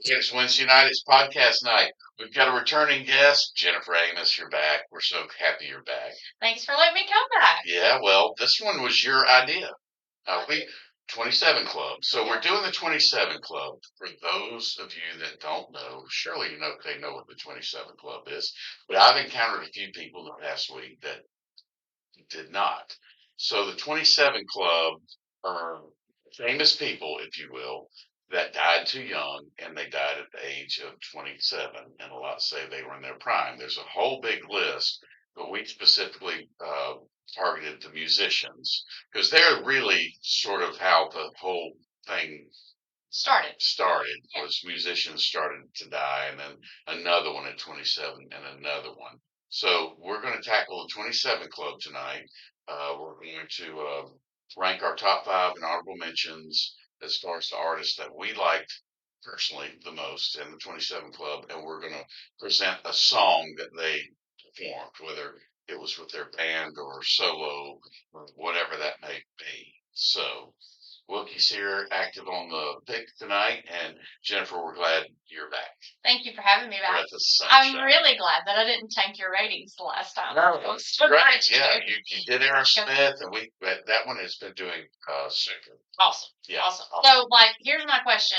It's Wednesday night. It's podcast night. We've got a returning guest, Jennifer Amos. You're back. We're so happy you're back. Thanks for letting me come back. Yeah, well, this one was your idea. We 27 Club. So we're doing the 27 Club. For those of you that don't know, surely they know what the 27 Club is. But I've encountered a few people in the past week that did not. So the 27 Club are famous people, if you will, that died too young, and they died at the age of 27. And a lot say they were in their prime. There's a whole big list, but we specifically targeted the musicians because they're really sort of how the whole thing Started. Was musicians started to die, and then another one at 27 and another one. So we're going to tackle the 27 Club tonight. We're going to rank our top 5 and honorable mentions as far as the artists that we liked personally the most in the 27 Club, and we're going to present a song that they performed, whether it was with their band or solo or whatever that may be. So Wilkie's here, active on the pick tonight, and Jennifer, we're glad you're back. Thank you for having me back. I'm really glad that I didn't tank your ratings the last time. No, right. Yeah, you did Aerosmith, and that one has been doing super. Awesome. Yeah. Awesome. So, here's my question: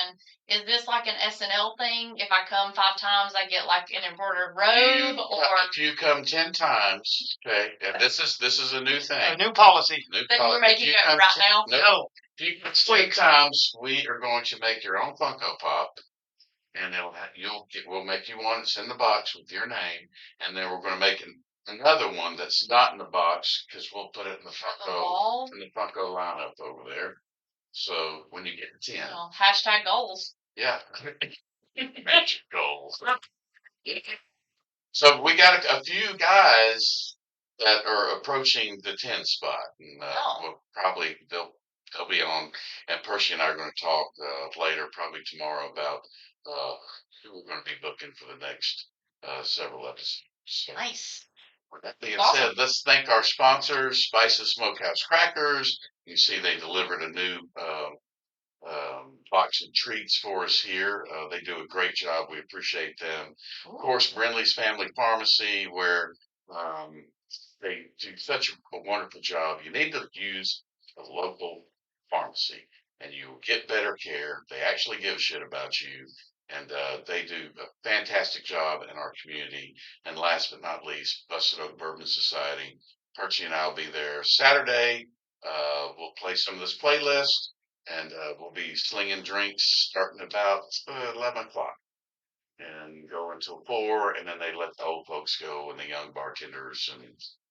is this like an SNL thing? If I come 5 times, I get like an embroidered robe, or if you come 10 times, okay? And this is a new thing, a new policy. That we're making it right now. No. If you come 3 times, we are going to make your own Funko Pop. And we'll make you one that's in the box with your name, and then we're going to make another one that's not in the box because we'll put it in the Funko lineup over there. So when you get to 10, hashtag goals. Yeah, major goals. So we got a few guys that are approaching the 10 spot, and we'll probably they'll be on. And Percy and I are going to talk later, probably tomorrow, about who we're going to be booking for the next several episodes. So, nice. With that being said, let's thank our sponsors, Spices Smokehouse Crackers. You see they delivered a new box of treats for us here. They do a great job. We appreciate them. Ooh. Of course, Brindley's Family Pharmacy, where they do such a wonderful job. You need to use a local pharmacy, and you will get better care. They actually give a shit about you, and they do a fantastic job in our community. And last but not least, Busted Oak Bourbon Society. Percy and I will be there Saturday. We'll play some of this playlist, and we'll be slinging drinks starting about 11 o'clock and go until 4, and then they let the old folks go and the young bartenders and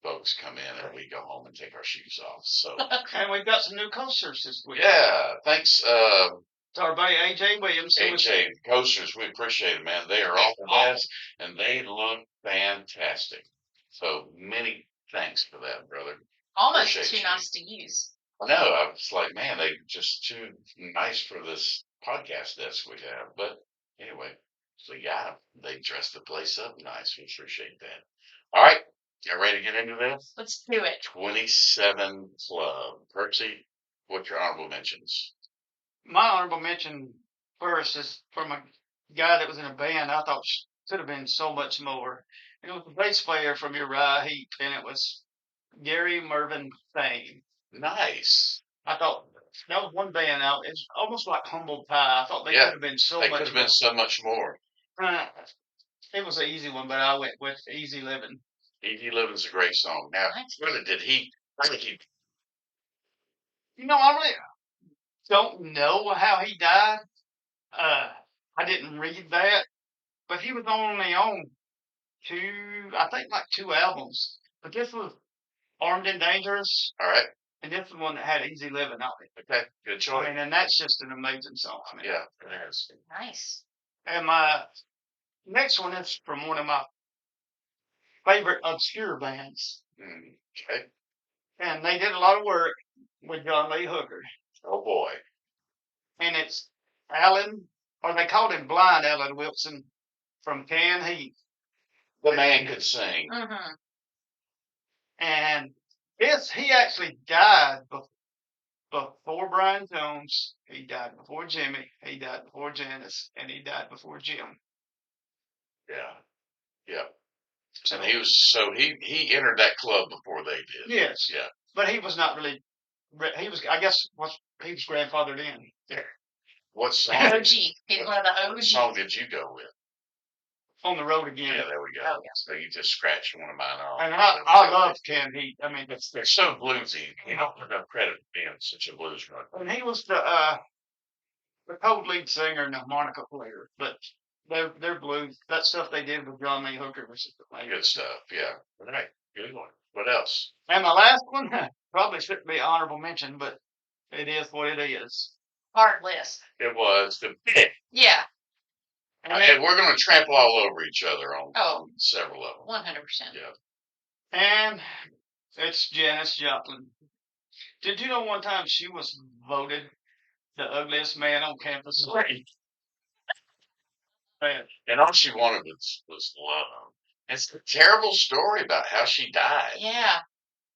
folks come in, and we go home and take our shoes off. So, and we've got some new coasters this week. Yeah, thanks. To our buddy AJ Williams. AJ coasters, we appreciate it, man. They are all the best, and they look fantastic. So many thanks for that, brother. Almost too nice to use. I know. I was like, man, they're just too nice for this podcast desk we have. But anyway, so yeah, they dressed the place up nice. We appreciate that. All right. You ready to get into this? Let's do it. 27 Club. Percy, what's your honorable mentions? My honorable mention first is from a guy that was in a band I thought could have been so much more. It was the bass player from Uriah Heep, and it was Gary Mervyn Thane. Nice. I thought that was one band out. It's almost like Humble Pie. I thought they could have been so much more. They could have been so much more. It was an easy one, but I went with Easy Living. Easy Living's a great song. Now, really, did he? You know, I really don't know how he died. I didn't read that, but he was only on 2 albums. But this was Armed and Dangerous. All right. And this is the one that had Easy Living on it. Okay, good choice. I mean, and that's just an amazing song. I mean, yeah, it is. Nice. And my next one is from one of my favorite obscure bands. Okay. And they did a lot of work with John Lee Hooker. Oh, boy. And it's Alan, or they called him Blind Alan Wilson from Canned Heat. The man could sing. Mm-hmm. And he actually died before Brian Jones, he died before Jimmy, he died before Janice, and he died before Jim. Yeah. Yeah. So And he entered that club before they did. yes, Yeah. but he was not really. He was, I guess, he was grandfathered in. What song? OG. He's one of the What OG. song did you go with? On the road again. Yeah, there we go. Oh, yeah. So you just scratched one of mine off. And I love Ken Heat. I mean, They're so bluesy. You don't have enough credit for being such a blues runner. and he was the co-lead singer and the harmonica player. But their blues, that stuff they did with John Lee Hooker was just amazing. Good stuff. Yeah. All right. Good one. What else? And my last one probably shouldn't be an honorable mention, but it is what it is. Hard list. It was the pick. Yeah. And we're going to trample all over each other on several of them. 100%. Yeah. And it's Janis Joplin. Did you know one time she was voted the ugliest man on campus? Right. Man. And all she wanted was love. It's a terrible story about how she died. Yeah.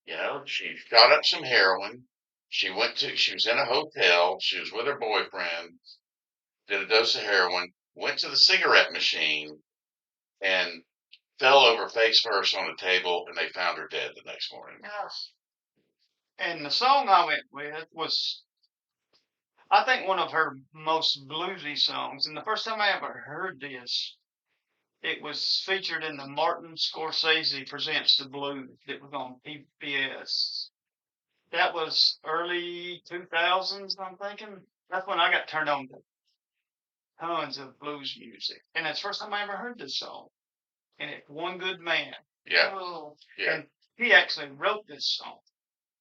You know, she got up some heroin. She was in a hotel. She was with her boyfriend, did a dose of heroin, went to the cigarette machine, and fell over face first on the table, and they found her dead the next morning. Oh. And the song I went with was, I think, one of her most bluesy songs. And the first time I ever heard this, it was featured in the Martin Scorsese Presents the Blues. It was on PBS. That was early 2000s, I'm thinking. That's when I got turned on to tons of blues music. And that's the first time I ever heard this song. And it's One Good Man. Yeah. Oh. Yeah. And he actually wrote this song.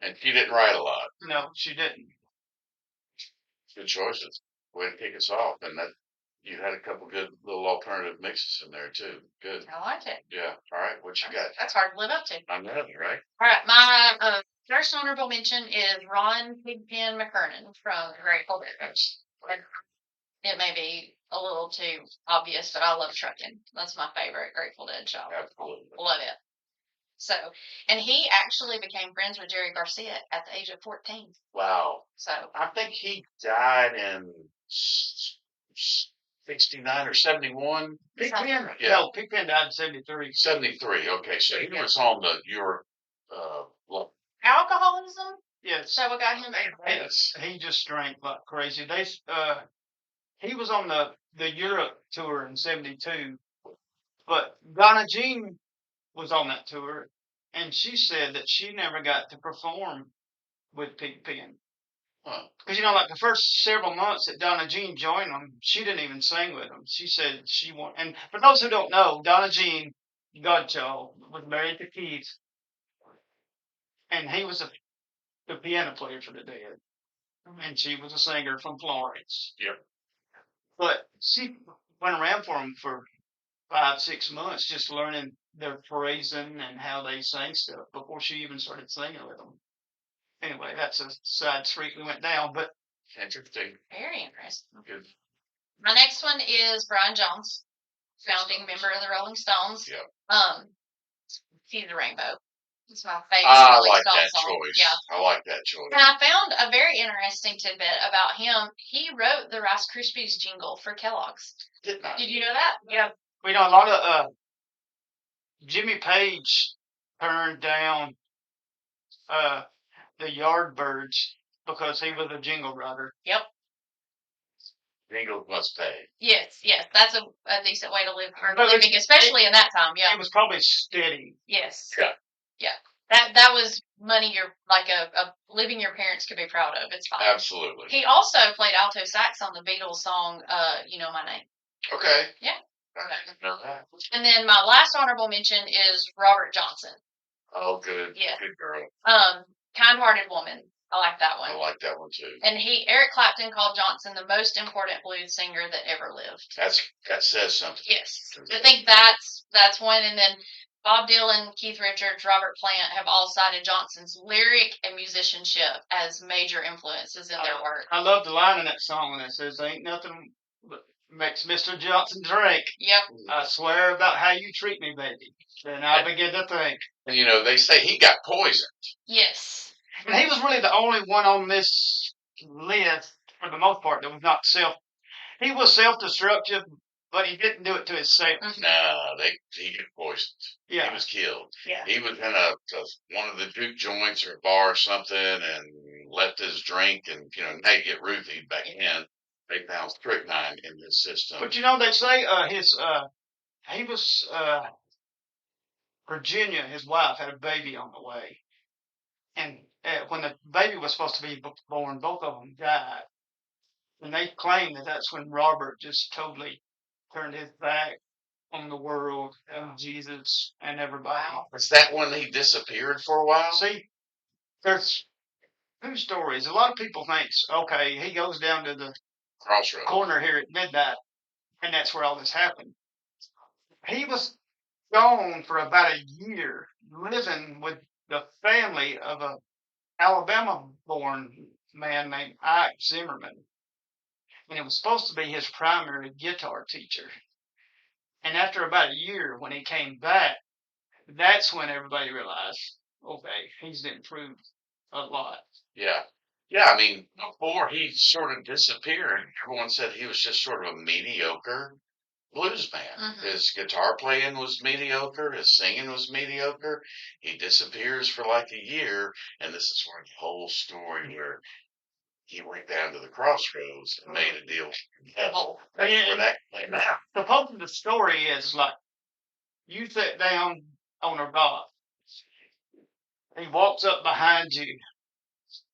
And she didn't write a lot. No, she didn't. Good choices. Way to kick us off. And that you had a couple good little alternative mixes in there too. Good. I like it. Yeah. All right. What you got? That's hard to live up to. I know, right? All right. My first honorable mention is Ron Pigpen McKernan from the Grateful Dead. It may be a little too obvious, but I love trucking. That's my favorite Grateful Dead show. Absolutely. Love it. So, and he actually became friends with Jerry Garcia at the age of 14. Wow. So, I think he died in 69 or 71. Pigpen? Yeah. No, Pigpen died in 73. 73. Okay. So he was on the Europe. alcoholism. Yes. So what got him? Yes. He just drank like crazy. He was on the Europe tour in 72, but Donna Jean was on that tour, and she said that she never got to perform with Pigpen. Because, you know, like the first several months that Donna Jean joined them, she didn't even sing with them. She said she wanted, and for those who don't know, Donna Jean, Godchild, was married to Keith, and he was the piano player for the Dead, and she was a singer from Florence. Yep. But she went around for them for 5-6 months, just learning their phrasing and how they sang stuff before she even started singing with them. Anyway, that's a side street we went down, but Interesting. Very interesting. Good. My next one is Brian Jones, founding member of the Rolling Stones. Yeah. See the Rainbow. It's my favorite I Rolling like Stones that song. choice. Yeah. I like that choice. And I found a very interesting tidbit about him. He wrote the Rice Krispies jingle for Kellogg's. Didn't I? Did you know that? Yeah. we know a lot of Jimmy Page turned down the Yardbirds because he was a jingle writer. Yep. Jingles must pay. Yes, yes. That's a decent way to live, But living, especially in that time. Yeah. It was probably steady. Yes. Yeah. Yeah. That was money you're like a living your parents could be proud of. It's fine. Absolutely. He also played alto sax on the Beatles song You Know My Name. Okay. Yeah. I didn't know that. And then my last honorable mention is Robert Johnson. Oh, good. Yeah. Good girl. Kind-Hearted Woman. I like that one. I like that one too. And Eric Clapton called Johnson the most important blues singer that ever lived. That says something. Yes. I think that's one. And then Bob Dylan, Keith Richards, Robert Plant have all cited Johnson's lyric and musicianship as major influences in their work. I love the line in that song when it says, "Ain't nothing but makes Mr. Johnson drink. Yep. I swear about how you treat me, baby." Then I begin to think. And you know, they say he got poisoned. Yes. And he was really the only one on this list for the most part that was not he was self-destructive, but he didn't do it to himself. Mhm. Nah, he got poisoned. He Yeah. was killed. Yeah. He was in one of the juke joints or a bar or something and left his drink, and now you get roofied back in. They found strychnine in his system. But they say he was Virginia, his wife, had a baby on the way. And when the baby was supposed to be born, both of them died. And they claim that that's when Robert just totally turned his back on the world and Jesus and everybody. Is that when he disappeared for a while? See, there's two stories. A lot of people think, okay, he goes down to the Crossroads. corner here at midnight, and that's where all this happened. He was gone for about a year, living with the family of a Alabama-born man named Ike Zimmerman. And it was supposed to be his primary guitar teacher. And after about a year, when he came back, that's when everybody realized, okay, he's improved a lot. Yeah. Yeah, I mean, before he sort of disappeared, everyone said he was just sort of a mediocre blues man. Mhm. His guitar playing was mediocre. His singing was mediocre. He disappears for like a year, and this is where the whole story where he went down to the crossroads and made a deal with the devil. That's where that came out. The part of the story is like, you sit down on a rock. He walks up behind you.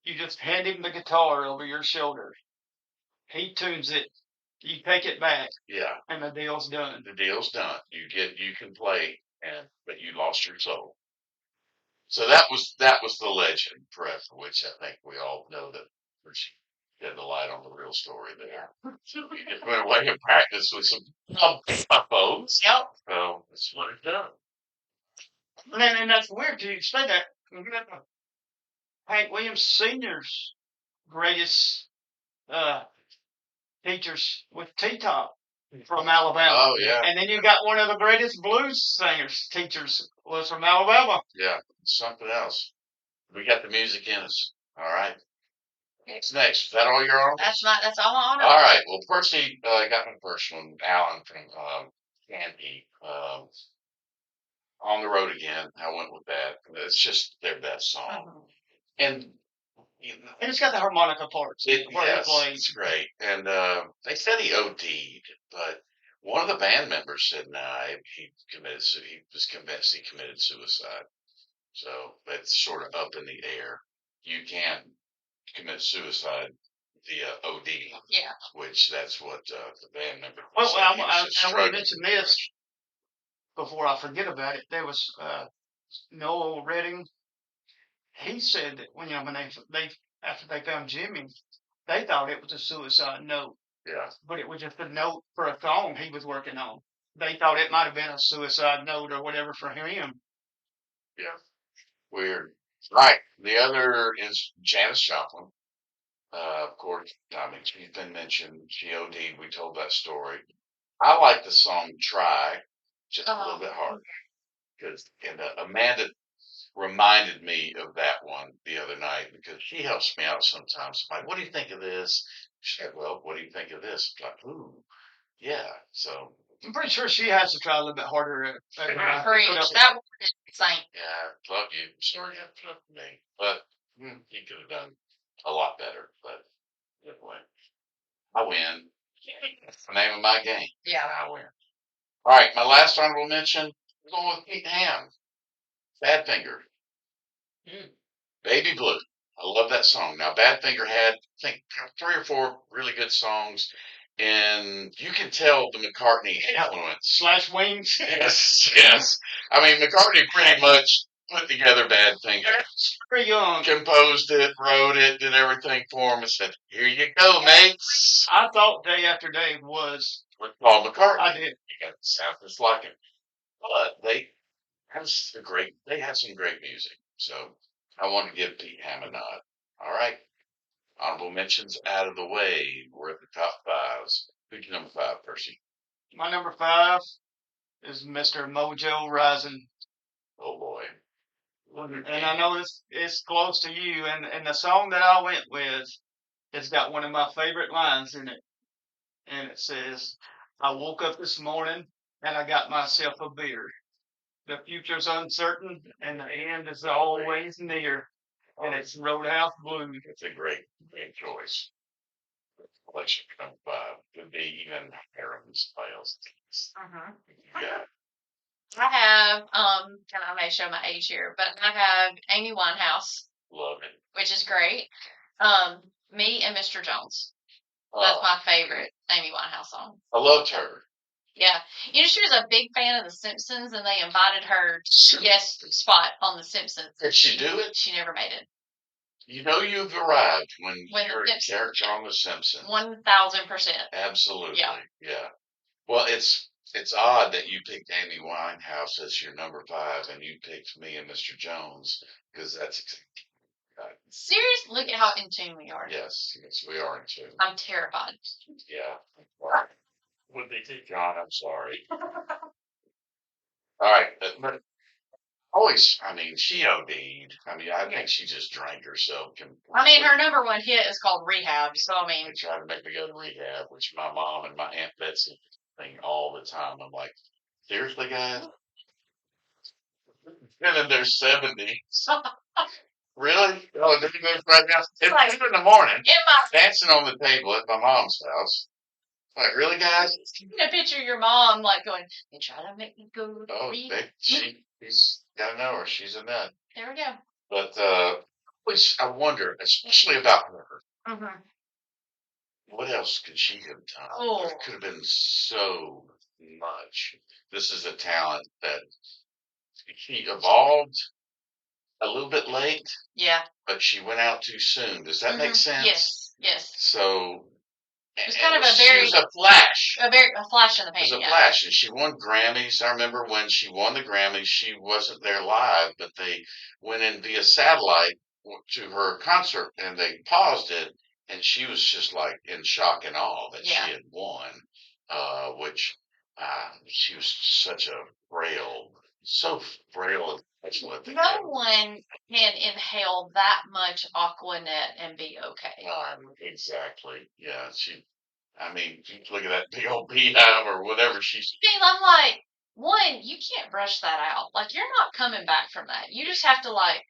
You just hand him the guitar over your shoulder. He tunes it. You take it back, Yeah, and the deal's done. the deal's done. You can play, but you lost your soul. So that was the legend forever, which I think we all know that she shed the light on the real story there. He just went away and practiced with some folks. Yep. So that's what it done. And that's weird to say that. Hank Williams Sr.'s greatest teachers with T-Top from Alabama. Oh yeah, And then you got one of the greatest blues singers, teachers, was from Alabama. yeah, something else. We got the music in us. All right. What's next? Is that all you're on? That's all I know. All right. Well, Percy got my first one. Alan from Candy. On the Road Again. I went with that. It's just their best song. Mhm. And And it's got the harmonica parts. Where he yes, plays. it's great. And they said he OD'd, but one of the band members said, "Nah, he was convinced he committed suicide." So that's sort of up in the air. You can commit suicide via OD, Yeah. which that's what the band member Well, said. He was I just want to struggling mention with this before I forget about it. There was Noel Redding. He said that when they after they found Jimmy, they thought it was a suicide note, Yeah, but it was just a note for a song he was working on. They thought it might have been a suicide note or whatever for him. yeah. Weird. Right. The other is Janis Joplin. Of course, I mean, she's been mentioned. She OD'd. We told that story. I like the song Try just a little bit harder. And Amanda reminded me of that one the other night because she helps me out sometimes. I'm like, what do you think of this? She said, well, what do you think of this? I'm like, ooh, yeah. So, I'm pretty sure she has to try a little bit harder at Preach. That one is insane. yeah, love you. Sorry you have to love me. But he could have done a lot better. But anyway, I win. That's the name of my game. Yeah. I win. All right, my last honorable mention, I'm going with Pete Ham, Badfinger. Baby Blue. I love that song. Now, Badfinger had, I think, 3 or 4 really good songs, and you can tell the McCartney influence. Slash Wings. Yes, yes. I mean, McCartney pretty much put together Badfinger. Very young. Composed it, wrote it, did everything for him, and said, "Here you go, mates." I thought Day After Day was. With Paul McCartney. I did. You got the sound just like him. But they had some great music. So I want to give Pete Ham a nod. All right. Honorable mentions out of the way. We're at the top 5s. Who's your number 5, Percy? My number 5 is Mr. Mojo Rising. Oh boy. And I know it's close to you. And the song that I went with it's got one of my favorite lines in it. And it says, I woke up this morning and I got myself a beer. The future's uncertain and the end is always near. And it's Roadhouse Blues. It's a great choice. Collection from could be even Harem's Files. Yeah. I have, and I may show my age here, but I have Amy Winehouse, Love it. which is great. Me and Mr. Jones. That's Oh, my favorite Amy Winehouse song. I loved her. Yeah. You know, she was a big fan of The Simpsons, and they invited her guest spot on The Simpsons. Did she do it? She never made it. You know you've arrived when When you're the a character on The Simpsons. 1000%. Absolutely. Yeah. Yeah. Well, it's odd that you picked Amy Winehouse as your number 5, and you picked me and Mr. Jones, because that's Seriously, look at how in tune we are. yes, we are in tune. I'm terrified. Yeah. Would they take John? I'm sorry. All right, but always, I mean, she OD'd. I mean, I think she just drank herself. I mean, her number one hit is called Rehab, so I mean, They tried to make me go to rehab, which my mom and my Aunt Betsy thing all the time. I'm like, seriously, guys? Been in their 70s. Really? Oh, did you go right now? It's Like- 2 in the morning, in my dancing on the table at my mom's house. Like, really, guys? a picture of your mom like going, they try to make me go to Oh, rehab. she's gotta know her. She's a nut. There we go. But always I wonder, especially about her. Mm-hmm. What else could she have done? Oh. There could have been so much. This is a talent that she evolved a little bit late, Yeah. but she went out too soon. Does that make sense? Yes. Yes. So It was kind of a she very was a flash. a flash in the It pan. was a Yeah. flash, and she won Grammys. I remember when she won the Grammys, she wasn't there live, but they went in via satellite to her concert, and they paused it, and she was just like in shock and awe that Yeah. she had won. Which she was such a so frail and fragile at the No end. one can inhale that much Aquanet and be okay. Exactly. Yeah. I mean, you look at that big old beehive or whatever she's. I'm like, one, you can't brush that out. Like, you're not coming back from that. You just have to like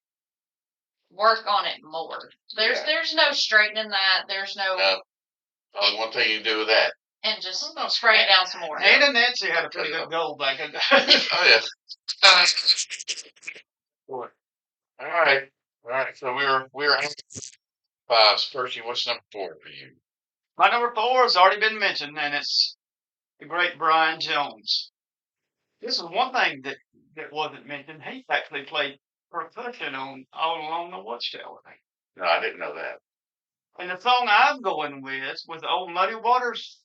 work on it more. There's no straightening that. There's no Only one thing you can do with that. and just spray it down some more. Anna and Nancy had a pretty good goal back in Oh yeah. All right. So we were at 5. Percy, what's number 4 for you? My number 4 has already been mentioned, and it's the great Brian Jones. This is one thing that wasn't mentioned. He actually played percussion on All Along the Watchtower. No, I didn't know that. And the song I'm going with was the old Muddy Waters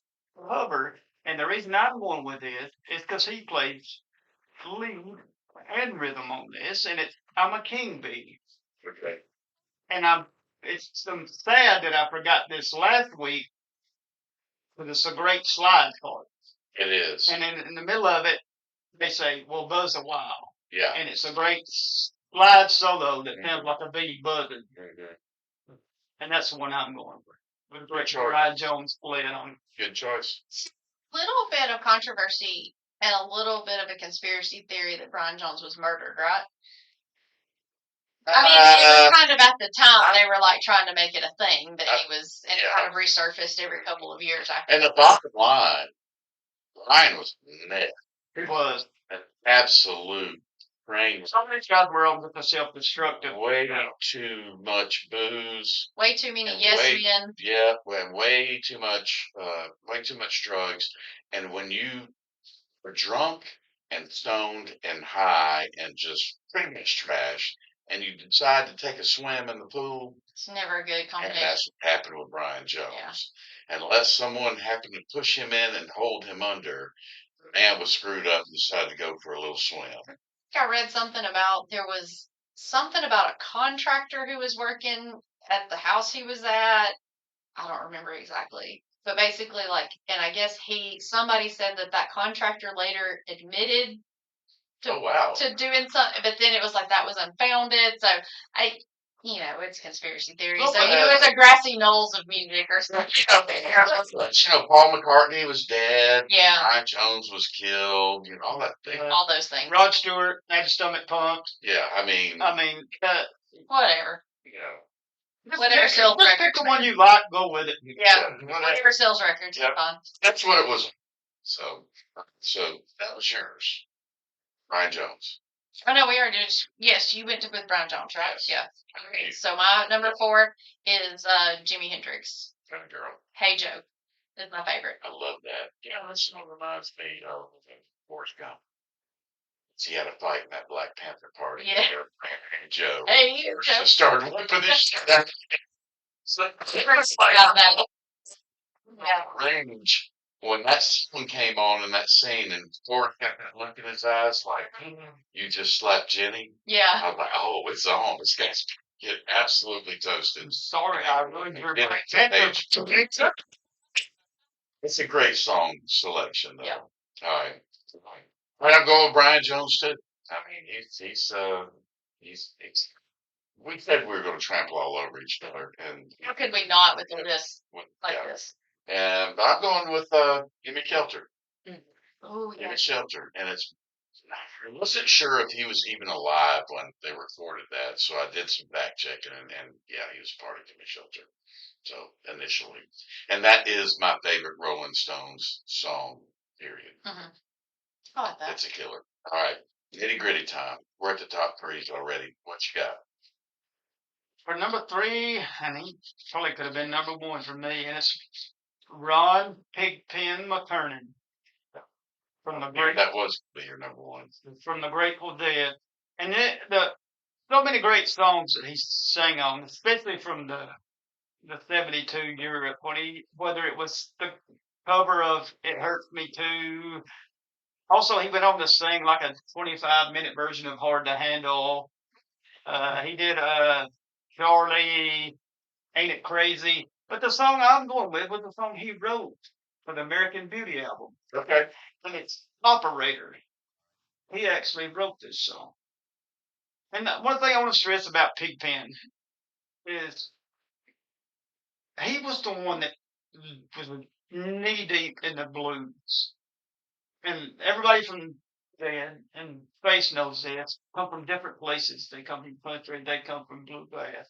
cover. And the reason I'm going with it is because he plays lead and rhythm on this, and it's I'm a King Bee. Okay. And it's sad that I forgot this last week, but it's a great slide for it. It is. And in the middle of it, they say, well, buzz a while. Yeah. And it's a great slide solo that sounds like a bee buzzing. Mm-hmm. And that's the one I'm going with. With great choice. Brian Jones playing on. Good choice. Little bit of controversy and a little bit of a conspiracy theory that Brian Jones was murdered, right? I mean, it was kind of at the time they were like trying to make it a thing that he was, and it kind of resurfaced every couple of years after. And the bottom line, Brian was meth. He was. An absolute brain. Some of these guys were on with the self-destructive. Way too much booze. Way too many And yes men. Yeah, way too much drugs. And when you are drunk and stoned and high and just pretty much trashed, and you decide to take a swim in the pool, It's never a good and combination. that's what happened with Brian Jones. Unless someone happened to push him in and hold him under, the man was screwed up and decided to go for a little swim. I read something about there was something about a contractor who was working at the house he was at. I don't remember exactly, but basically, like, and I guess somebody said that contractor later admitted to Oh wow! to doing something, but then it was like that was unfounded. So It's conspiracy theory. Well, So but, it's a grassy knolls of music or something. Paul McCartney was dead. Yeah. Brian Jones was killed. All that thing. All those things. Rod Stewart had his stomach pumped. Yeah, I mean, Whatever. Just Whatever pick, sells just pick records. the one you like, go with it. Yeah. whatever. Whatever sells records. Yep. Fine. That's what it was. So that was yours, Brian Jones. Oh no, we already did. Yes, you went with Brian Jones, right? Yes. Yeah. Okay. So my number 4 is Jimi Hendrix. Kind of girl. Hey Joe is my favorite. I love that. Yeah, that song reminds me of Forrest Gump. He had a fight in that Black Panther party. Yeah. Hey Joe. Hey Joe. Just started whipping his shit. Got that. Yeah. Range. When that song came on in that scene and Forrest got that look in his eyes like, you just slapped Jenny. Yeah. I was like, oh, it's on. This guy's get absolutely toasted. I'm sorry, I ruined your Yeah, Black it's Panther. It's a great song selection, though. Yeah. All right. All right, I'm going with Brian Jones too. I mean, he's we said we were going to trample all over each other, and How could we not with a list like yeah. this? And I'm going with Gimme Shelter. Oh yeah. Gimme Shelter, and I wasn't sure if he was even alive when they recorded that, so I did some fact checking, and yeah, he was part of Gimme Shelter. So initially, and that is my favorite Rolling Stones song. Period. Mm-hmm. I like that. It's a killer. All right, nitty gritty time. We're at the top threes already. What you got? For number 3, and he probably could have been number 1 for me, and it's Ron Pigpen McKernan from the great That was your number 1. from the Grateful Dead, and so many great songs that he sang on, especially from the '72 Europe, whether it was the cover of "It Hurts Me Too." Also, he went on to sing like a 25-minute version of "Hard to Handle." He did Charlie, "Ain't It Crazy?" But the song I'm going with was the song he wrote for the American Beauty album, Okay. and it's "Operator." He actually wrote this song. And one thing I want to stress about Pigpen is he was the one that was knee deep in the blues. And everybody from there and Space knows this, come from different places. They come from country, they come from bluegrass.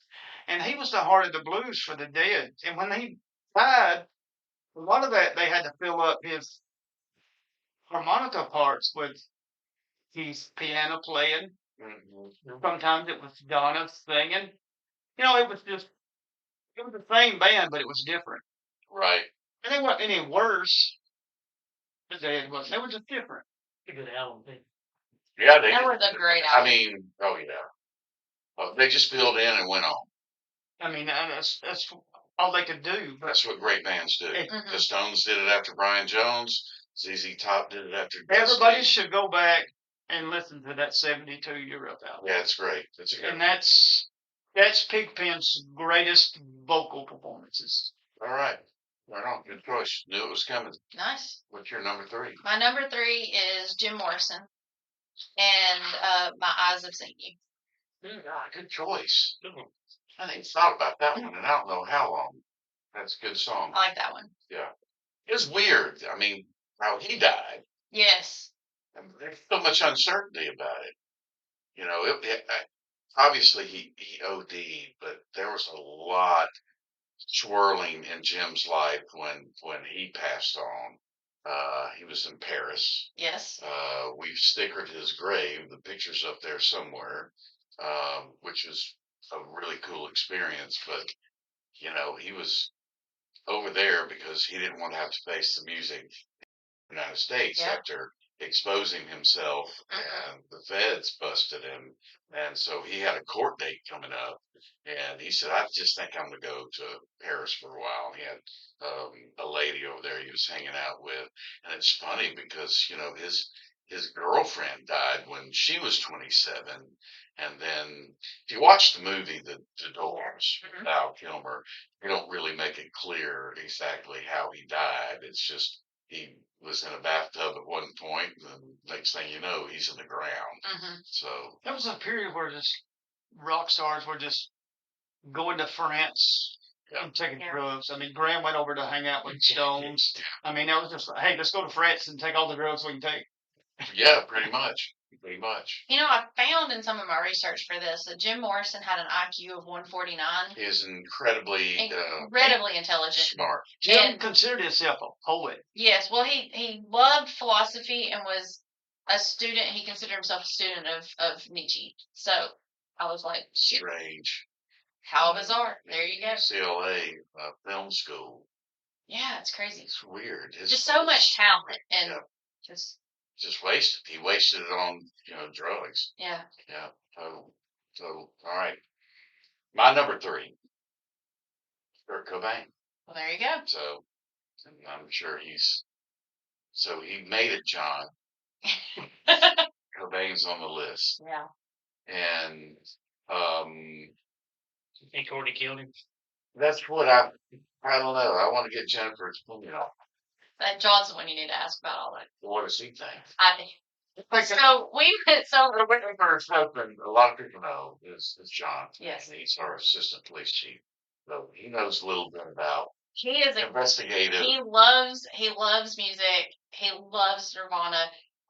And he was the heart of the blues for the Dead. And when he died, a lot of that they had to fill up his harmonica parts with his piano playing. Mm-hmm. Sometimes it was Donna singing. It was the same band, but it was different. Right. And they weren't any worse. The Dead wasn't. They were just different. It's a good album, too. Yeah, That was a great I album. mean, oh yeah. They just filled in and went on. I mean, that's all they could do. But That's what great bands do. Mhm. The Stones did it after Brian Jones. ZZ Top did it after. everybody Steve. should go back and listen to that '72 Europe album. Yeah, it's great. It's a good. And that's Pigpen's greatest vocal performances. All right. Right on. Good choice. Knew it was coming. Nice. What's your number 3? My number 3 is Jim Morrison, and My Eyes Have Seen You. Good choice. I didn't thought about that one, and I don't know how long. That's a good song. I like that one. Yeah. It was weird. I mean, how he died. Yes. And there's so much uncertainty about it. Obviously he OD'd, but there was a lot swirling in Jim's life when he passed on. He was in Paris. Yes. We've stickered his grave. The picture's up there somewhere, which was a really cool experience. But he was over there because he didn't want to have to face the music in the United States Yeah. after exposing himself, Mhm. and the feds busted him, and so he had a court date coming up, and he said, "I just think I'm going to go to Paris for a while." And he had a lady over there he was hanging out with, and it's funny because his girlfriend died when she was 27, and then if you watch the movie The Doors with Val Kilmer, they don't really make it clear exactly how he died. It's just he was in a bathtub at one point, and the next thing you know, he's in the ground. Mhm. So That was a period where just rock stars were just going to France and taking Yeah. drugs. I mean, Graham went over to hang out with Stones. I mean, that was just like, hey, let's go to France and take all the drugs we can take. Yeah, pretty much. Pretty much. You know, I found in some of my research for this that Jim Morrison had an IQ of 149. He is incredibly Incredibly intelligent. smart. Jim And considered himself a poet. yes, well, he loved philosophy and was a student. He considered himself a student of Nietzsche. So I was like, Strange. how bizarre. There you go. UCLA film school. Yeah, it's crazy. It's weird. Just so much talent and Yeah. just wasted. He wasted it on drugs. yeah. Yeah. Total. All right. My number 3, Kurt Cobain. Well, there you go. So I'm sure so he made it, John. Cobain's on the list. Yeah. And You think Courtney killed him? that's what I don't know. I want to get Jennifer's opinion on. John's the one you need to ask about all that. What does he think? I think. So we went so Jennifer's husband, a lot of people know, is John. Yes. And he's our assistant police chief. So he knows a little bit about he is investigative. He loves music. He loves Nirvana.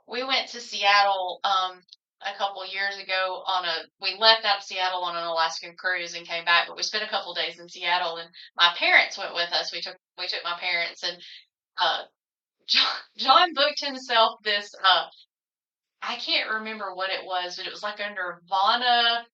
We went to Seattle a couple years ago we left out of Seattle on an Alaskan cruise and came back, but we spent a couple days in Seattle and my parents went with us. We took my parents and John booked himself this I can't remember what it was, but it was like a Nirvana.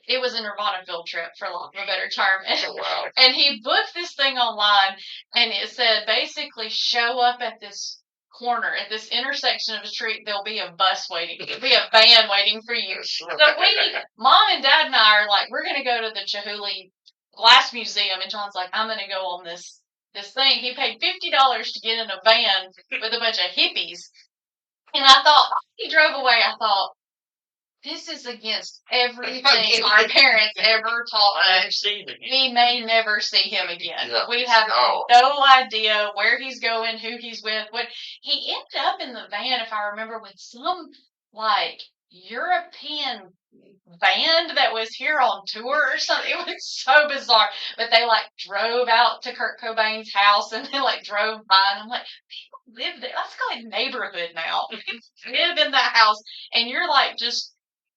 It was a Nirvana field trip, for lack of a better term. Oh, wow. And he booked this thing online, and it said basically show up at this corner, at this intersection of the street. There'll be a bus waiting. There'll be a van waiting for you. So Mom and Dad and I are like, we're going to go to the Chihuly Glass Museum, and John's like, I'm going to go on this thing. He paid $50 to get in a van with a bunch of hippies. And I thought, he drove away, I thought, this is against everything our parents ever taught us. We may never see him again. Yeah. We have no idea where he's going, who he's with. What he ended up in the van, if I remember, with some like European band that was here on tour or something. It was so bizarre. But they like drove out to Kurt Cobain's house and then like drove by, and I'm like, people live there. That's called a neighborhood now. People live in that house, and you're like just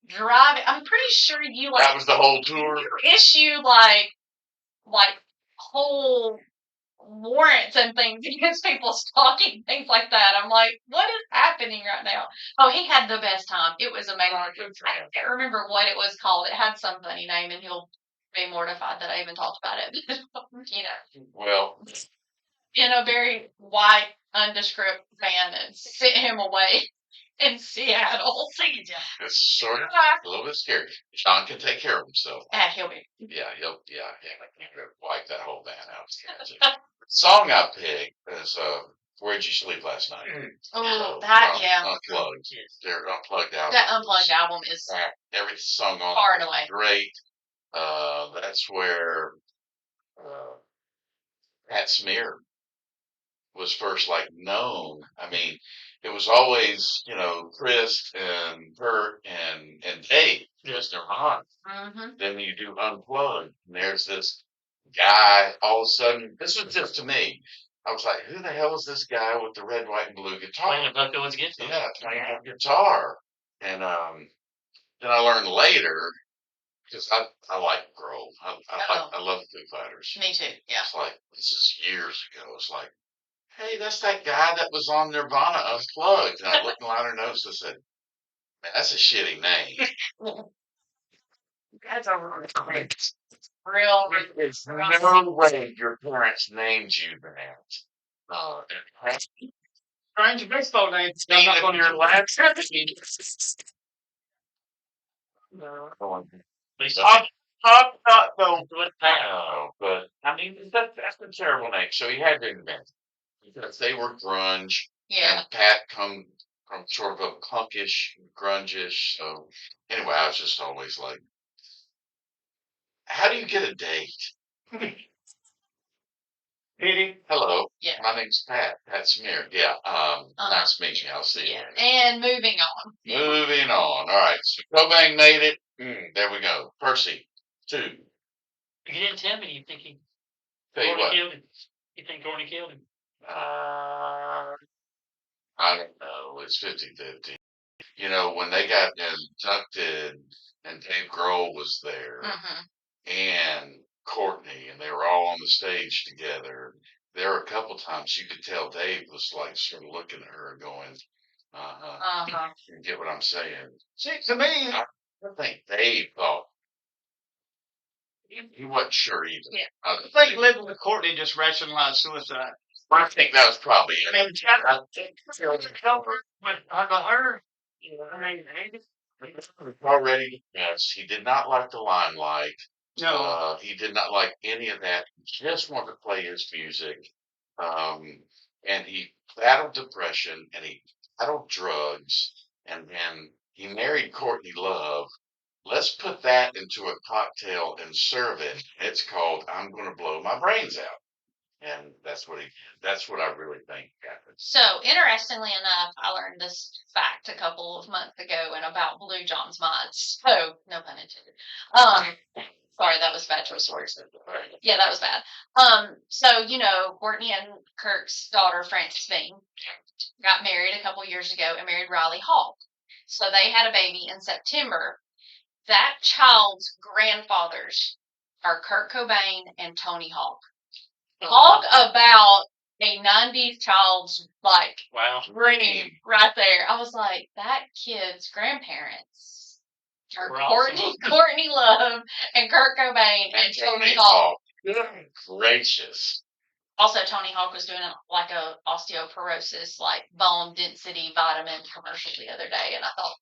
driving. I'm pretty sure you like that was the whole tour. You issue like whole warrants and things against people stalking, things like that. I'm like, what is happening right now? Oh, he had the best time. It was amazing. I can't remember what it was called. It had some funny name, and he'll be mortified that I even talked about it. Well, in a very white, undescript van, and sent him away in Seattle. it's sort of a little bit scary. John can take care of himself. He'll be. Yeah, he'll wipe that whole van out. Song I picked is Where'd You Sleep Last Night? Oh, Unplugged. Their Unplugged album. That Unplugged album is every song on far and away great. That's where Pat Smear was first known. I mean, it was always Chris and Kurt and Dave. Just Nirvana. Mm-hmm. Then you do Unplugged, and there's this guy. All of a sudden, this was just to me. I was like, who the hell is this guy with the red, white, and blue guitar? Playing Bucko's guitar. Yeah, playing a guitar. And then I learned later, because I like Grove. I love the Foo Fighters. Me too. Yeah. It's like, this is years ago. It's like, hey, that's that guy that was on Nirvana Unplugged. And I looked in the liner notes and said, man, that's a shitty name. That's a real. There's no way your parents named you that. Strange baseball name. I'm not going to your last Talk about though, but I mean that's a terrible name. So he had to invent it because they were grunge. Yeah. And Pat come from sort of a punkish, grungish. So anyway, I was just always like, how do you get a date? Petey. Hello. Yeah. My name's Pat Smear. Yeah. Nice to meet you. I'll see you. Yeah. And moving on. Moving on. All right. So Cobain made it. There we go. Percy, 2. If you didn't tell me, you think Tell you what, killed him. You think Gordy killed him? I don't know. It's 50-50. You know, when they got inducted and Dave Grohl was there and Courtney, and they were all on the stage together, there were a couple times you could tell Dave was like sort of looking at her and going, you get what I'm saying? See, to me, I think Dave thought he wasn't sure either. Yeah. I think living with Courtney just rationalized suicide. I think that was probably it. I mean, I think about her. I mean, Already, yes, he did not like the limelight. No, He did not like any of that. He just wanted to play his music. And he battled depression and he battled drugs. And then he married Courtney Love. Let's put that into a cocktail and serve it. It's called I'm Gonna Blow My Brains Out. And that's what he did. That's what I really think happened. So, interestingly enough, I learned this fact a couple of months ago and about Blue John's mods. So, no pun intended. Sorry, that was bad choice of words. Yeah, that was bad. So, Courtney and Kirk's daughter, Frances Bean, got married a couple years ago and married Riley Hawk. So, they had a baby in September. That child's grandfathers are Kurt Cobain and Tony Hawk. Talk about a 90s child's, wow. dream right there. I was like, that kid's grandparents are Courtney Love and Kurt Cobain and Tony Hawk. Good gracious. Also, Tony Hawk was doing like a osteoporosis, bone density vitamin commercial the other day, and I thought,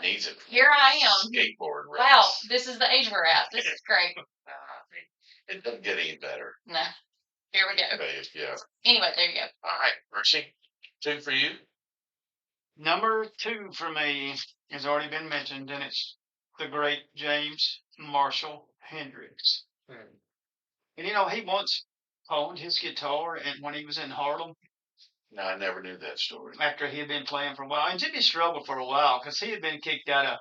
Needs it. here I am. Skateboard race. Wow, this is the age we're at. This is great. It doesn't get any better. No. Here we go. Yeah. Anyway, there you go. All right, Mercy. 2 for you. number 2 for me has already been mentioned, and it's the great James Marshall Hendrix. And he once owned his guitar, and when he was in Harlem, No, I never knew that story. after he had been playing for a while, and Jimmy struggled for a while because he had been kicked out of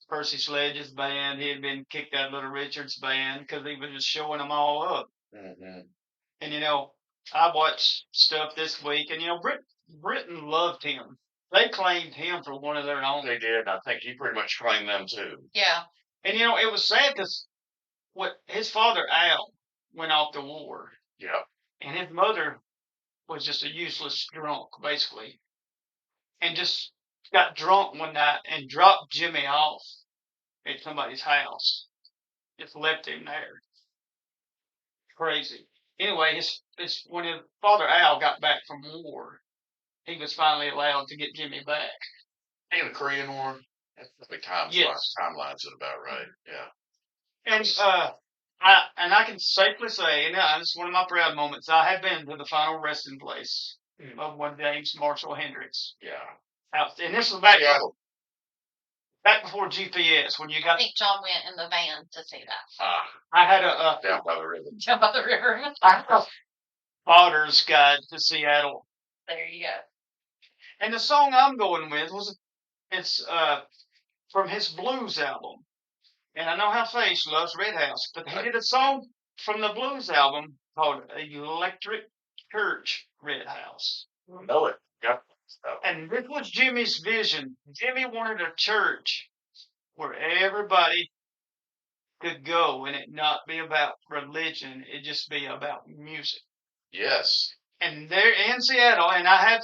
Percy Sledge's band. He had been kicked out of Little Richard's band because he was just showing them all up. Mm-hmm. And I watched stuff this week, and Britain loved him. They claimed him for one of their own. They did. I think he pretty much claimed them too. Yeah. And it was sad because his father Al went off to war. Yeah. And his mother was just a useless drunk, basically, and just got drunk one night and dropped Jimmy off at somebody's house. Just left him there. Crazy. Anyway, when his father Al got back from war, he was finally allowed to get Jimmy back. In the Korean War? That's the timeline's about right. Yeah. And I can safely say, and it's one of my proud moments, I have been to the final resting place of one James Marshall Hendrix. Yeah. And this was back before GPS, when you I got. think John went in the van to see that. I had down by the river. Down by the river. I had a Potter's Guide to Seattle. There you go. And the song I'm going with it's from his blues album. And I know how Face loves Red House, but he did a song from the blues album called Electric Church Red House. Know it. Got stuff. And this was Jimmy's vision. Jimmy wanted a church where everybody could go and it not be about religion, it just be about music. Yes. And they're in Seattle, and I have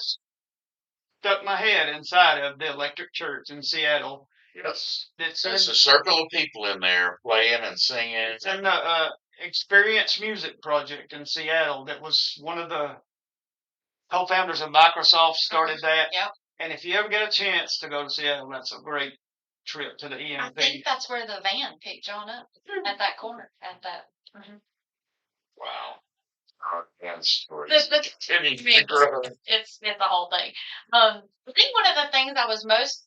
stuck my head inside of the Electric Church in Seattle. Yes. It's There's a circle of people in there playing and singing. It's in the Experience Music Project in Seattle. That was one of the co-founders of Microsoft started that. Yep. And if you ever get a chance to go to Seattle, that's a great trip to the EMP. I think that's where the van picked John up, at that corner, at that. Mm-hmm. Wow. Stories. It's a whole thing. I think one of the things I was most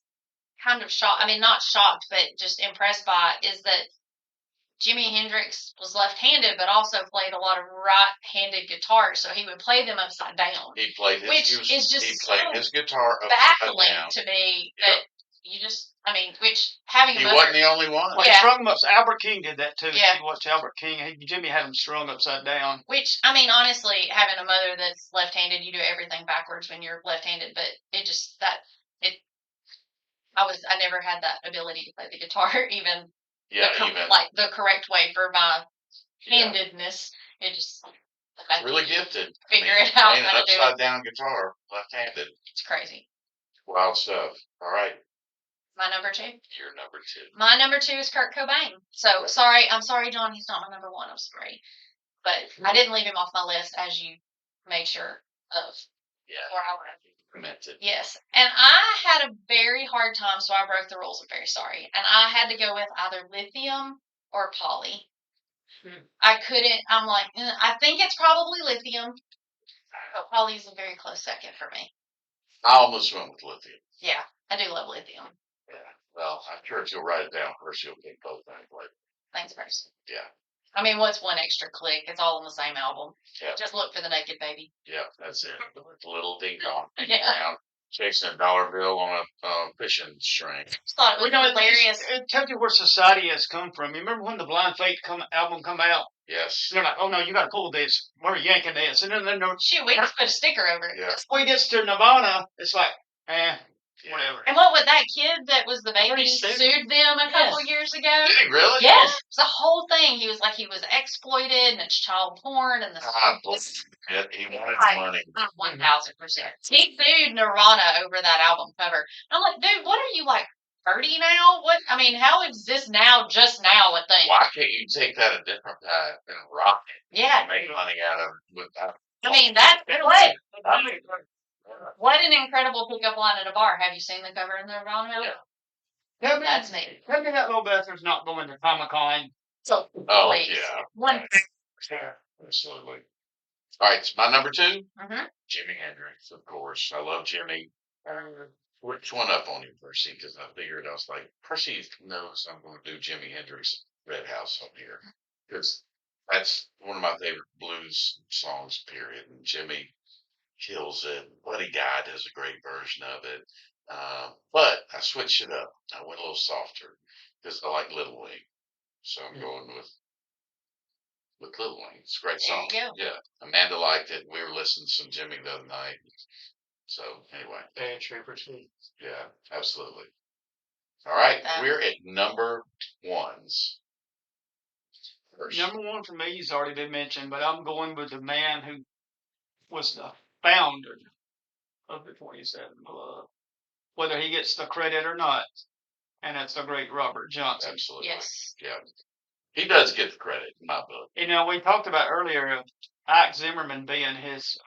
kind of shocked, not shocked, but just impressed by is that Jimi Hendrix was left-handed, but also played a lot of right-handed guitar, so he would play them upside down. He played his his guitar upside baffling down. to me Yep. that you just, I mean, which having a He mother, wasn't the only one. Well, Yeah. he strung them up. Albert King did that too. Yeah. If you watch Albert King, Jimmy had them strung upside down. which, I mean, honestly, having a mother that's left-handed, you do everything backwards when you're left-handed, but it just, I never had that ability to play the guitar, even Yeah, the, even like the correct way for my yeah, handedness. It just, the fact really that you gifted. figure it out Playing an how to do it, upside down guitar, left-handed. it's crazy. Wild stuff. All right, My number 2. you're number 2. My number 2 is Kurt Cobain. So I'm sorry, John, he's not my number 1. I'm sorry, but I didn't leave him off my list, as you made sure of. Yeah, Where I went. meant it. Yes, and I had a very hard time, so I broke the rules. I'm very sorry, and I had to go with either lithium or poly. I couldn't. I'm like, I think it's probably lithium, but poly is a very close second for me. I almost went with lithium. Yeah, I do love lithium. Yeah. Well, I'm sure if you'll write it down first, you'll pick both anyway. Thanks, Bruce. Yeah. I mean, what's one extra click? It's all on the same album. Yeah. Just look for the naked baby. Yeah, that's it. The little ding dong Yeah. around chasing a dollar bill on a fishing string. Just thought it was hilarious. It tells you where society has come from. You remember when the Blind Faith album come out? Yes. They're like, oh no, you got to pull this. We're yanking this, and then Shoot, we just put a sticker over it. Yeah. when he gets to Nirvana, it's like, whatever. And what with that kid that was the baby Already sued sued? them a couple years ago? Did he really? Yes, it's a whole thing. He was like, he was exploited and it's child porn and this. God bless him. He wanted money. 1000%. He sued Nirvana over that album cover. I'm like, dude, what are you, like 30 now? What? I mean, how is this now, just now, a thing? Why can't you take that a different path and rock it Yeah. and make money out of it without? I mean, that's what an incredible pickup line at a bar. Have you seen the cover in the Nirvana album? Yeah. Tell me, That's me. tell me that little bastard's not going to Comic-Con. So, Oh, please. yeah. One. Yeah, absolutely. All right, it's my number 2. Mhm. Jimi Hendrix, of course. I love Jimmy. Which one up on you, Percy? Because I figured I was like, Percy knows I'm going to do Jimi Hendrix Red House up here. Because that's one of my favorite blues songs, period. And Jimmy kills it. Buddy Guy does a great version of it. But I switched it up. I went a little softer because I like Little Wing. So I'm going with Little Wing. It's a great There song. you go. Yeah. Amanda liked it. We were listening to some Jimmy the other night. So anyway. Band Trooper too. Yeah, absolutely. All right. That- We're at number 1s. First. Number 1 for me has already been mentioned, but I'm going with the man who was the founder of the 27 Club, whether he gets the credit or not, and that's the great Robert Johnson. Absolutely. Yes. Yeah. He does get the credit in my book. You know, we talked about earlier of Ike Zimmerman being his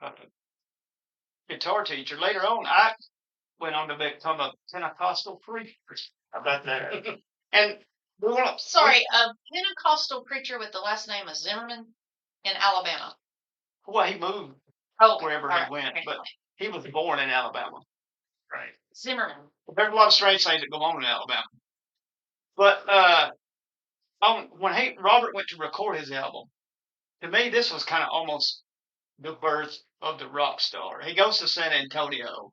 guitar teacher. Later on, Ike went on to become a Pentecostal preacher. How about that? And we want to. Sorry, a Pentecostal preacher with the last name of Zimmerman in Alabama. Well, he moved Oh, wherever all he right. went, but he was born in Alabama. Right. Zimmerman. There's a lot of strange things that go on in Alabama. But when Robert went to record his album, to me this was kind of almost the birth of the rock star. He goes to San Antonio,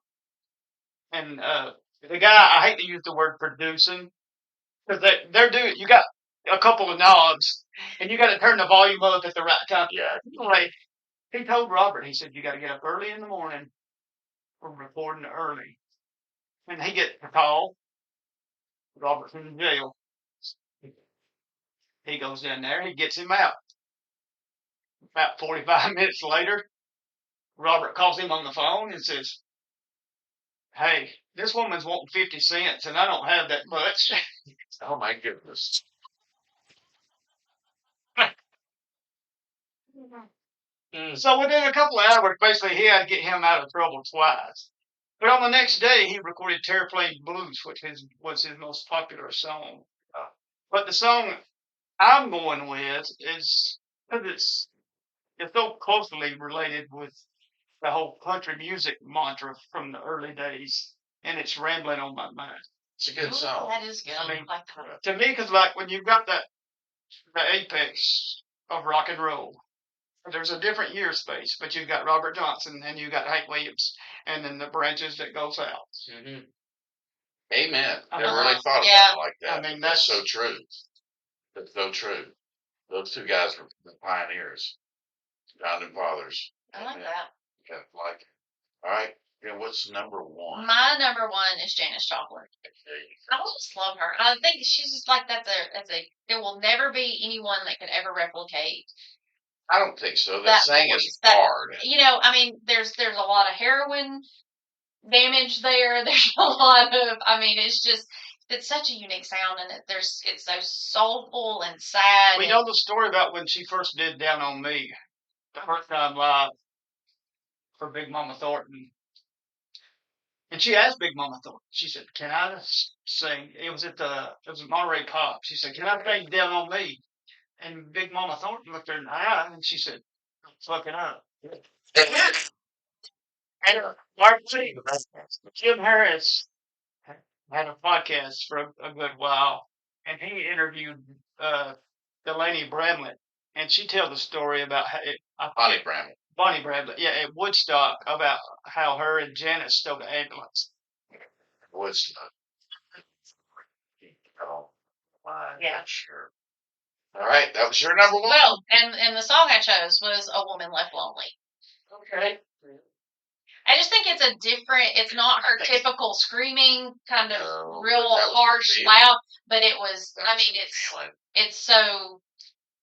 and the guy, I hate to use the word producing, because they're doing. You got a couple of knobs, and you got to turn the volume up at the right time. Yeah. Anyway, he told Robert, he said, you got to get up early in the morning for recording early. And he gets a call. Robert's in jail. He goes down there. He gets him out. About 45 minutes later, Robert calls him on the phone and says, hey, this woman's wanting 50 cents, and I don't have that much. Oh, my goodness. So within a couple of hours, basically, he had to get him out of trouble twice. But on the next day, he recorded Terraplane Blues, which was his most popular song. But the song I'm going with is because it's so closely related with the whole country music mantra from the early days, and it's Rambling on My Mind. It's a good Ooh, song. that is good. I mean, like that. To me, because like when you've got the apex of rock and roll, there's a different year space, but you've got Robert Johnson and you've got Hank Williams, and then the branches that goes out. Mm-hmm. Amen. I Never mean, really thought Yeah. about it like that. I mean, That's so that's true. That's so true. Those two guys were the pioneers, founding fathers. I like Amen. that. Yeah, like it. All right. Yeah, what's number one? My number one is Janis Joplin. I just love her. I think she's just like there will never be anyone that could ever replicate I don't think so. That that saying voice. is That hard. I mean, there's a lot of heroin damage there. There's a lot of it's such a unique sound, and it's so soulful and sad. we And know the story about when she first did "Down on Me," the first time live for Big Mama Thornton, and she asked Big Mama Thornton. She said, "Can I sing?" It was at Monterey Pop. She said, "Can I sing Down on Me?" And Big Mama Thornton looked her in the eye and she said, "Fuck it up." And Mark Lee, Jim Harris had a podcast for a good while, and he interviewed Delaney Bramlett, and she tells the story about how Bonnie Bramlett. Bonnie Bramlett, yeah, at Woodstock, about how her and Janet stole the ambulance. Woodstock. Oh, Yeah. sure. All right, that was your number one. well, and the song I chose was "A Woman Left Lonely." Okay. I just think it's a different. It's not her typical screaming kind of No, real but that was harsh, the loud. But it was. I That's mean, feeling.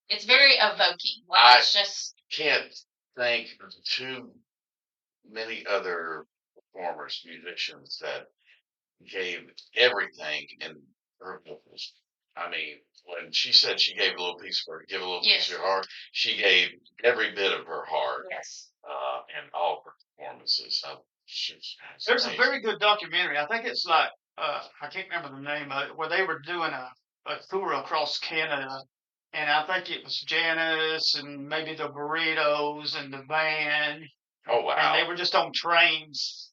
it's very evoking. Like I- it's just Can't think of too many other performers, musicians that gave everything in her vocals. I mean, when she said she gave a little piece of her, give a little piece Yes. of her heart, she gave every bit of her heart yes. in all of her performances. She's There's a amazing. very good documentary. I think it's like I can't remember the name of it, where they were doing a tour across Canada, and I think it was Janice and maybe the Burritos and the band, Oh and wow! they were just on trains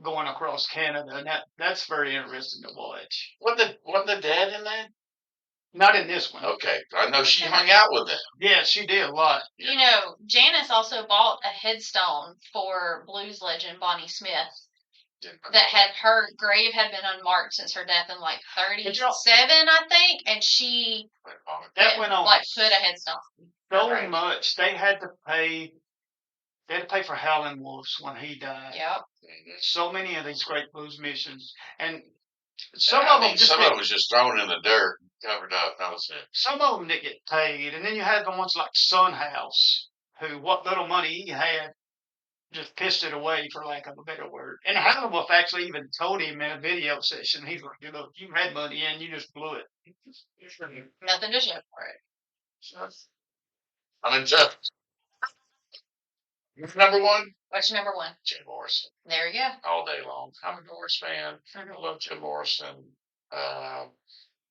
going across Canada, and that's very interesting to watch. Wasn't the dad in that? Not in this one. Okay, I know she hung out with them. Yeah, she did a lot. You know, Janice also bought a headstone for blues legend Bonnie Smith that had her grave had been unmarked since her death in like 37, I think, and she That went on like put a headstone. so Right. much. They had to pay. They had to pay for Howlin' Wolf when he died. Yep. So many of these great blues musicians, and some of them just some of it was just thrown in the dirt, covered up. That was it. some of them didn't get paid, and then you had the ones like Son House, who what little money he had just pissed it away, for lack of a better word. And Howlin' Wolf actually even told him in a video session, he's like, "You know, you had money and you just blew it." Nothing to show for it. I'm in Jeff. Number one, What's your number one? Jim Morrison. There you go. All day long. I'm a Morris fan. I love Jim Morrison.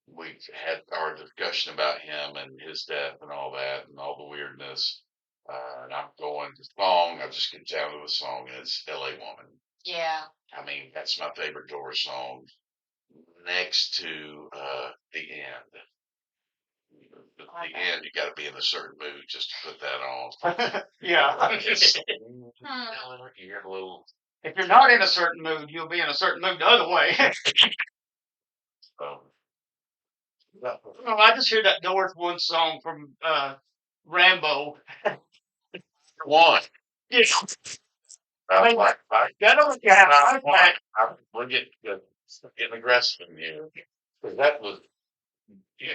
We had our discussion about him and his death and all that and all the weirdness. And I'm going to song. I just get down to the song, and it's "L.A. Woman." Yeah. I mean, that's my favorite Doors song, next to "The End." The end, you got to be in a certain mood just to put that on. Yeah. You get a little. If you're not in a certain mood, you'll be in a certain mood the other way. Well, I just hear that Doors one song from Rambo. One. Yeah. I like. That don't get We're getting aggressive in here because that was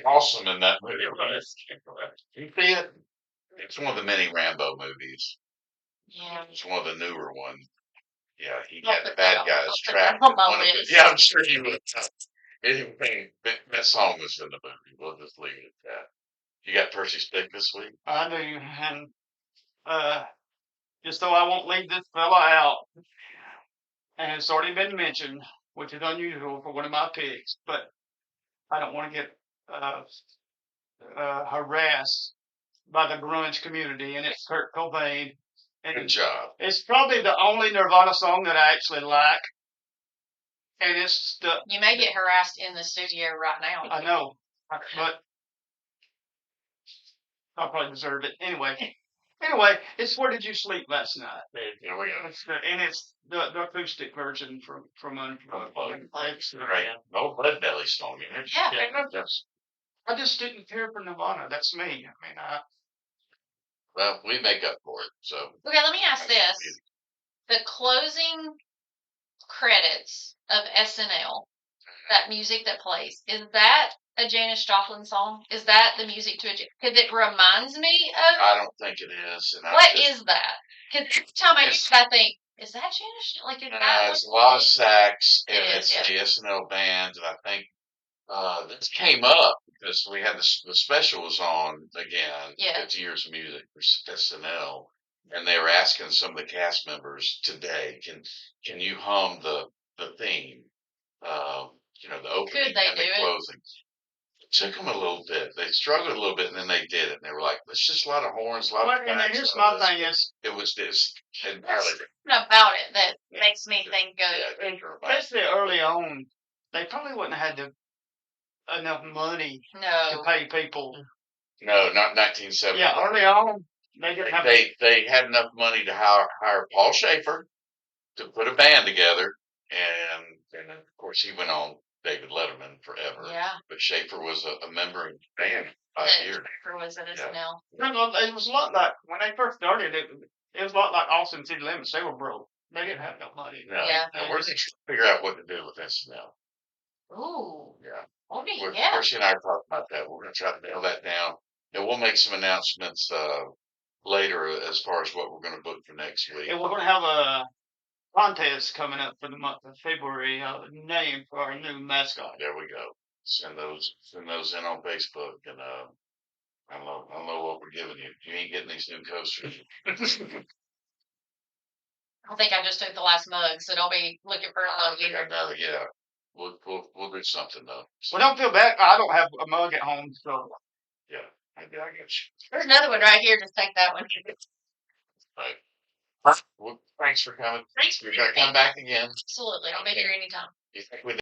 awesome in that movie. You see it? It's one of the many Rambo movies. Yeah. It's one of the newer ones. Yeah, he I'll had the put bad that on- guys I'll put trapped. that on in my one of the- list. Yeah, I'm sure he would. Anyway, that song was in the movie. We'll just leave it at that. You got Percy's pick this week? I do, and just so I won't leave this fella out, and it's already been mentioned, which is unusual for one of my picks, but I don't want to get harassed by the grunge community, and it's Kurt Cobain. And Good job. it's probably the only Nirvana song that I actually like, and it's the You may get harassed in the studio right now. I know, but I probably deserve it anyway. Anyway, it's Where Did You Sleep Last Night? There we go. It's the acoustic version from Unplugged. It's Right. No Blood Belly song in it. Yeah. Yes. I just didn't care for Nirvana. That's me. I mean, Well, we make up for it. So Okay, let me ask this. The closing credits of SNL, that music that plays, is that a Janis Joplin song? Is that the music to a? Because it reminds me of. I don't think it is. And What is that? Because every time I hear It's- it, I think, is that Janis? Like, is that? it's a lot of sax, It and is, it's yeah. the SNL band, and I think this came up because we had the special was on again, Yeah. 50 Years of Music for SNL, and they were asking some of the cast members today, can you hum the theme, the opening Could they and the do it? closing? It took them a little bit. They struggled a little bit, and then they did it. And they were like, "It's just a lot of horns, a lot well, of and tracks, here's a lot my of this." thing is, It was this entirely Something about it that makes me think of. yeah, different. especially early on, they probably wouldn't have had enough money to No. pay people. No, not 1970. Yeah, early on, they didn't have. They had enough money to hire Paul Schaefer to put a band together, and then of course he went on David Letterman forever. Yeah. But Schaefer was a member of the band for 5 That years. Schaefer was at Yeah. SNL. It was a lot like when they first started. It was a lot like Austin City Limits. They were broke. They didn't have no money. No, Yeah. no, we're trying to figure out what to do with this now. Ooh. Yeah. Okay, yeah. Percy and I talked about that. We're going to try to nail that down. And we'll make some announcements later as far as what we're going to book for next week. And we're going to have a contest coming up for the month of February. Name for our new mascot. There we go. Send those in on Facebook, and I don't know what we're giving you. You ain't getting these new coasters. I think I just took the last mug, so don't be looking for a mug either. No, yeah. We'll do something though. Well, don't feel bad. I don't have a mug at home, so Yeah, I get you. There's another one right here. Just take that one. Right. Well, thanks for coming. Thanks for You're gonna having me. come back again. Absolutely. I'll be Okay. here anytime. You think we